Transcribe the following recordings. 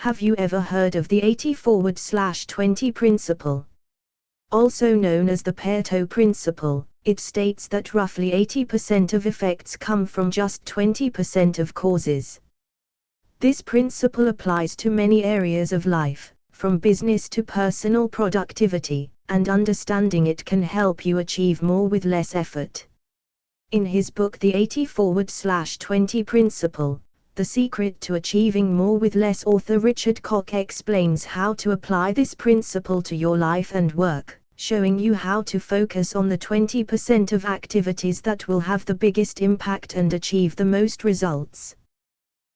Have you ever heard of the 80/20 principle? Also known as the Pareto principle, it states that roughly 80% of effects come from just 20% of causes. This principle applies to many areas of life, from business to personal productivity, and understanding it can help you achieve more with less effort. In his book The 80/20 Principle, The Secret to Achieving More with Less, author Richard Koch explains how to apply this principle to your life and work, showing you how to focus on the 20% of activities that will have the biggest impact and achieve the most results.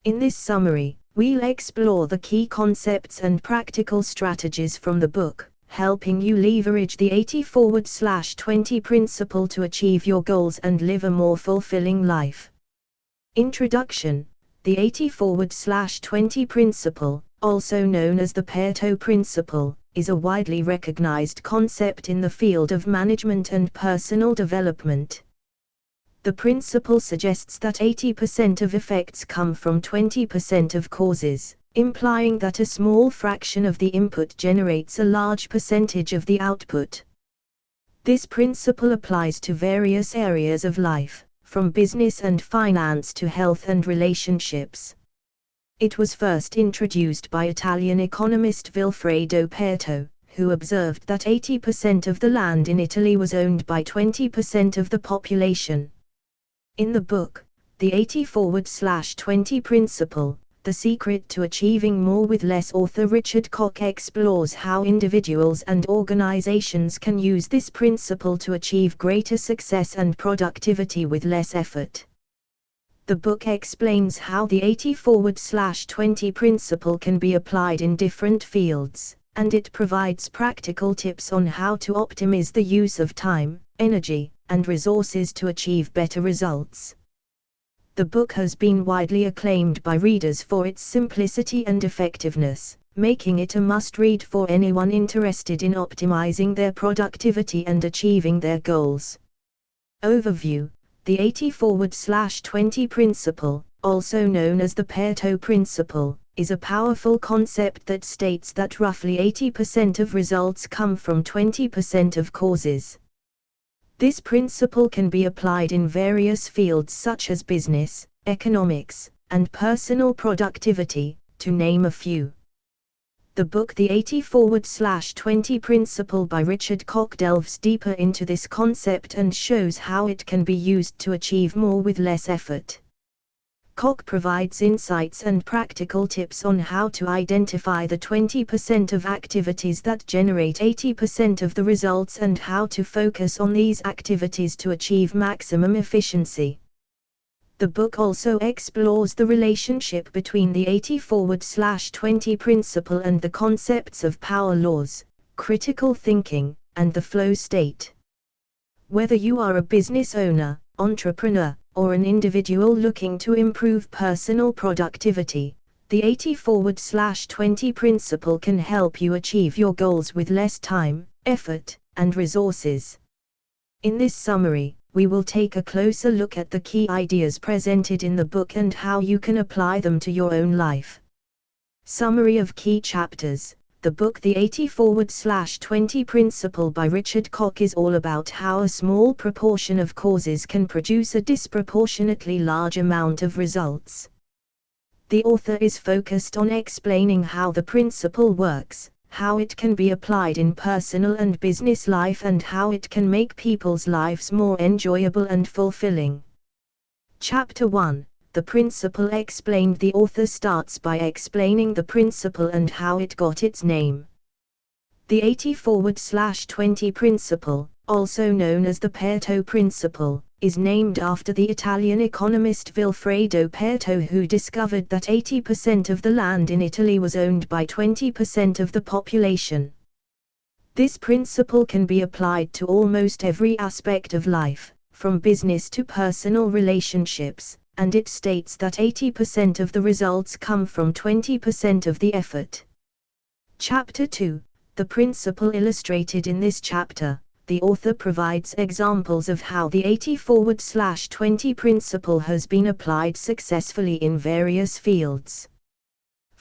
In this summary, we'll explore the key concepts and practical strategies from the book, helping you leverage the 80/20 principle to achieve your goals and live a more fulfilling life. Introduction. The 80/20 principle, also known as the Pareto principle, is a widely recognized concept in the field of management and personal development. The principle suggests that 80% of effects come from 20% of causes, implying that a small fraction of the input generates a large percentage of the output. This principle applies to various areas of life, from business and finance to health and relationships. It was first introduced by Italian economist Vilfredo Pareto, who observed that 80% of the land in Italy was owned by 20% of the population. In the book, The 80/20 Principle, The Secret to Achieving More with Less, author Richard Koch explores how individuals and organizations can use this principle to achieve greater success and productivity with less effort. The book explains how the 80/20 principle can be applied in different fields, and it provides practical tips on how to optimize the use of time, energy, and resources to achieve better results. The book has been widely acclaimed by readers for its simplicity and effectiveness, making it a must-read for anyone interested in optimizing their productivity and achieving their goals. Overview. The 80/20 principle, also known as the Pareto principle, is a powerful concept that states that roughly 80% of results come from 20% of causes. This principle can be applied in various fields such as business, economics, and personal productivity, to name a few. The book The 80/20 Principle by Richard Koch delves deeper into this concept and shows how it can be used to achieve more with less effort. Koch provides insights and practical tips on how to identify the 20% of activities that generate 80% of the results and how to focus on these activities to achieve maximum efficiency. The book also explores the relationship between the 80/20 principle and the concepts of power laws, critical thinking, and the flow state. Whether you are a business owner, entrepreneur, or an individual looking to improve personal productivity, the 80/20 principle can help you achieve your goals with less time, effort, and resources. In this summary, we will take a closer look at the key ideas presented in the book and how you can apply them to your own life. Summary of key chapters. The book The 80/20 Principle by Richard Koch is all about how a small proportion of causes can produce a disproportionately large amount of results. The author is focused on explaining how the principle works, how it can be applied in personal and business life, and how it can make people's lives more enjoyable and fulfilling. Chapter 1. The Principle Explained. The author starts by explaining the principle and how it got its name. The 80/20 Principle, also known as the Pareto Principle, is named after the Italian economist Vilfredo Pareto, who discovered that 80% of the land in Italy was owned by 20% of the population. This principle can be applied to almost every aspect of life, from business to personal relationships, and it states that 80% of the results come from 20% of the effort. Chapter 2. The principle illustrated. In this chapter, the author provides examples of how the 80/20 principle has been applied successfully in various fields.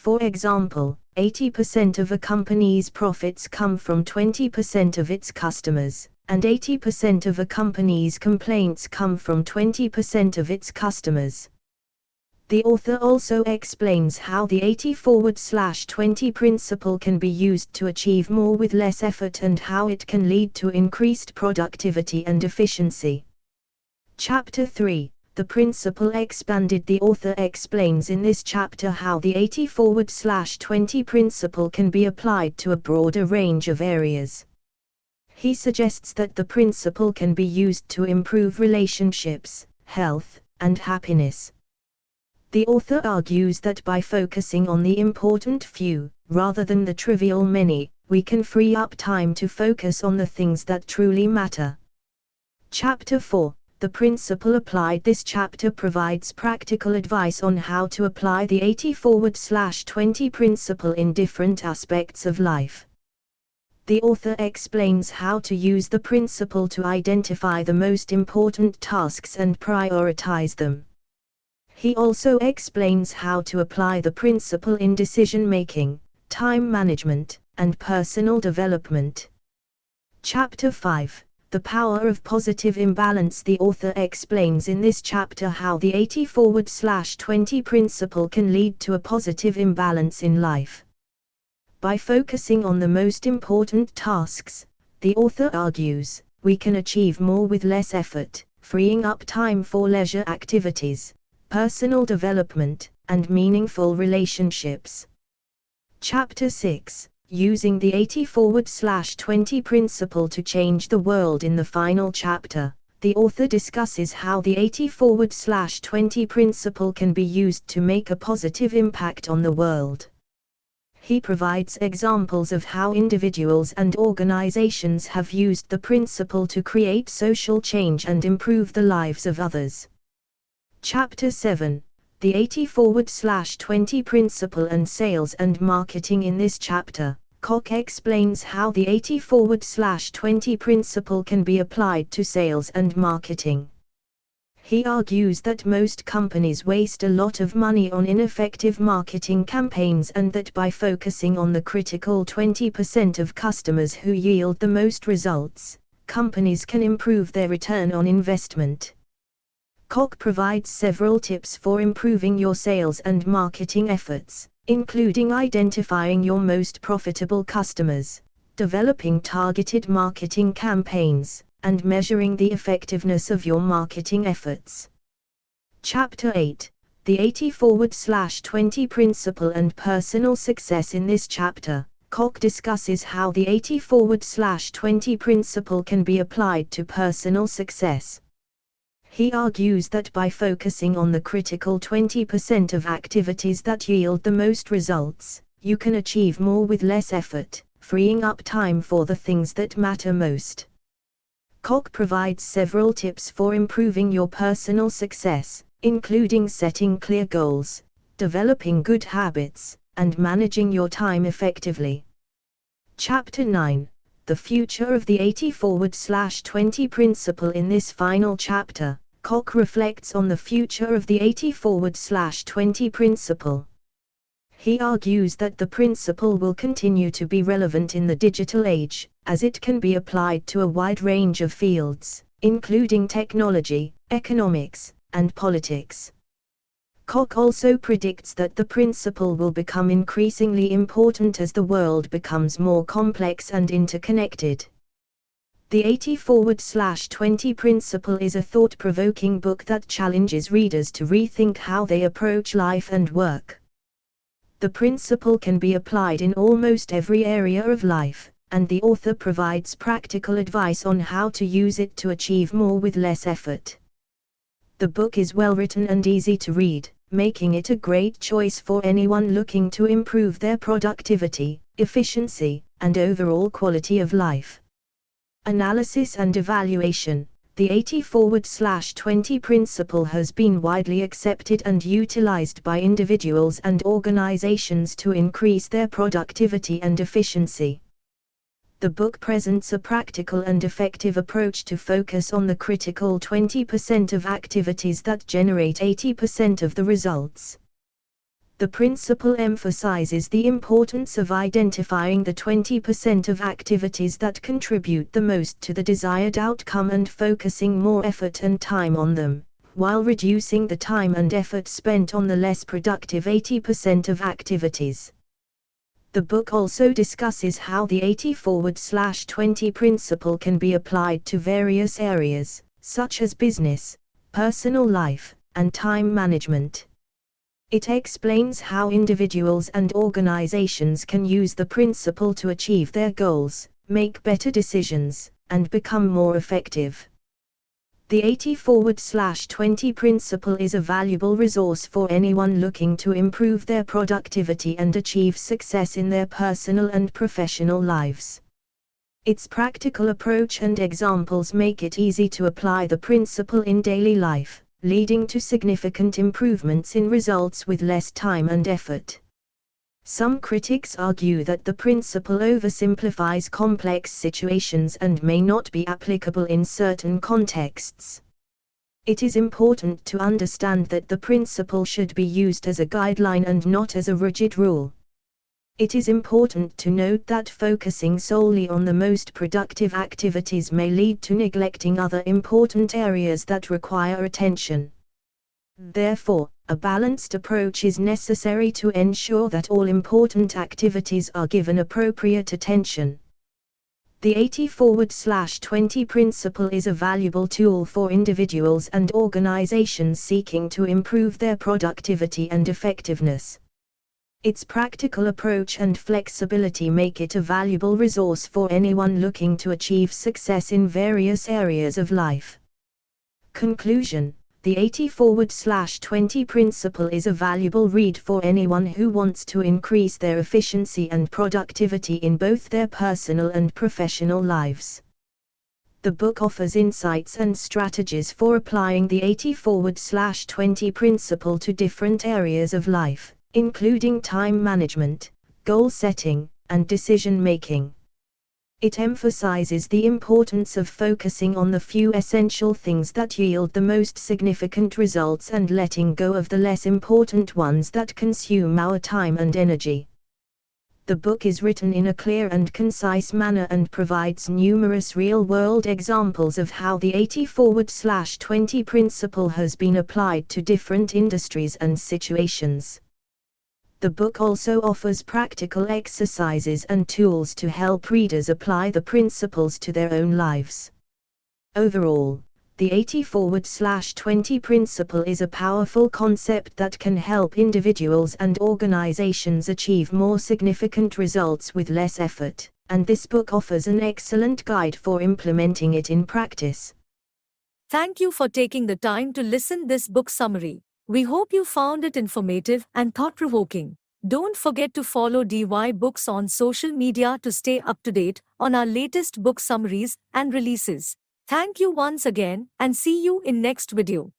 For example, 80% of a company's profits come from 20% of its customers, and 80% of a company's complaints come from 20% of its customers. The author also explains how the 80/20 principle can be used to achieve more with less effort and how it can lead to increased productivity and efficiency. Chapter 3, The Principle Expanded. The author explains in this chapter how the 80/20 principle can be applied to a broader range of areas. He suggests that the principle can be used to improve relationships, health, and happiness. The author argues that by focusing on the important few, rather than the trivial many, we can free up time to focus on the things that truly matter. Chapter 4, The Principle Applied. This chapter provides practical advice on how to apply the 80/20 principle in different aspects of life. The author explains how to use the principle to identify the most important tasks and prioritize them. He also explains how to apply the principle in decision-making, time management, and personal development. Chapter 5, The Power of Positive Imbalance. The author explains in this chapter how the 80/20 principle can lead to a positive imbalance in life. By focusing on the most important tasks, the author argues, we can achieve more with less effort, freeing up time for leisure activities, personal development, and meaningful relationships. Chapter 6, Using the 80/20 principle to change the world. In the final chapter, the author discusses how the 80/20 principle can be used to make a positive impact on the world. He provides examples of how individuals and organizations have used the principle to create social change and improve the lives of others. Chapter 7, The 80/20 Principle and Sales and Marketing. In this chapter, Koch explains how the 80/20 principle can be applied to sales and marketing. He argues that most companies waste a lot of money on ineffective marketing campaigns and that by focusing on the critical 20% of customers who yield the most results, companies can improve their return on investment. Koch provides several tips for improving your sales and marketing efforts, including identifying your most profitable customers, developing targeted marketing campaigns, and measuring the effectiveness of your marketing efforts. Chapter 8, The 80/20 Principle and Personal Success. In this chapter, Koch discusses how the 80/20 principle can be applied to personal success. He argues that by focusing on the critical 20% of activities that yield the most results, you can achieve more with less effort, freeing up time for the things that matter most. Koch provides several tips for improving your personal success, including setting clear goals, developing good habits, and managing your time effectively. Chapter 9, The Future of the 80/20 Principle. In this final chapter, Koch reflects on the future of the 80/20 principle. He argues that the principle will continue to be relevant in the digital age, as it can be applied to a wide range of fields, including technology, economics, and politics. Koch also predicts that the principle will become increasingly important as the world becomes more complex and interconnected. The 80/20 Principle is a thought-provoking book that challenges readers to rethink how they approach life and work. The principle can be applied in almost every area of life, and the author provides practical advice on how to use it to achieve more with less effort. The book is well written and easy to read, making it a great choice for anyone looking to improve their productivity, efficiency, and overall quality of life. Analysis and evaluation. The 80/20 principle has been widely accepted and utilized by individuals and organizations to increase their productivity and efficiency. The book presents a practical and effective approach to focus on the critical 20% of activities that generate 80% of the results. The principle emphasizes the importance of identifying the 20% of activities that contribute the most to the desired outcome and focusing more effort and time on them, while reducing the time and effort spent on the less productive 80% of activities. The book also discusses how the 80/20 principle can be applied to various areas, such as business, personal life, and time management. It explains how individuals and organizations can use the principle to achieve their goals, make better decisions, and become more effective. The 80/20 principle is a valuable resource for anyone looking to improve their productivity and achieve success in their personal and professional lives. Its practical approach and examples make it easy to apply the principle in daily life, leading to significant improvements in results with less time and effort. Some critics argue that the principle oversimplifies complex situations and may not be applicable in certain contexts. It is important to understand that the principle should be used as a guideline and not as a rigid rule. It is important to note that focusing solely on the most productive activities may lead to neglecting other important areas that require attention. Therefore, a balanced approach is necessary to ensure that all important activities are given appropriate attention. The 80/20 principle is a valuable tool for individuals and organizations seeking to improve their productivity and effectiveness. Its practical approach and flexibility make it a valuable resource for anyone looking to achieve success in various areas of life. Conclusion: the 80/20 principle is a valuable read for anyone who wants to increase their efficiency and productivity in both their personal and professional lives. The book offers insights and strategies for applying the 80/20 principle to different areas of life, including time management, goal setting, and decision making. It emphasizes the importance of focusing on the few essential things that yield the most significant results and letting go of the less important ones that consume our time and energy. The book is written in a clear and concise manner and provides numerous real-world examples of how the 80/20 principle has been applied to different industries and situations. The book also offers practical exercises and tools to help readers apply the principles to their own lives. Overall, the 80/20 principle is a powerful concept that can help individuals and organizations achieve more significant results with less effort, and this book offers an excellent guide for implementing it in practice. Thank you for taking the time to listen this book summary. We hope you found it informative and thought-provoking. Don't forget to follow DY Books on social media to stay up to date on our latest book summaries and releases. Thank you once again and see you in next video.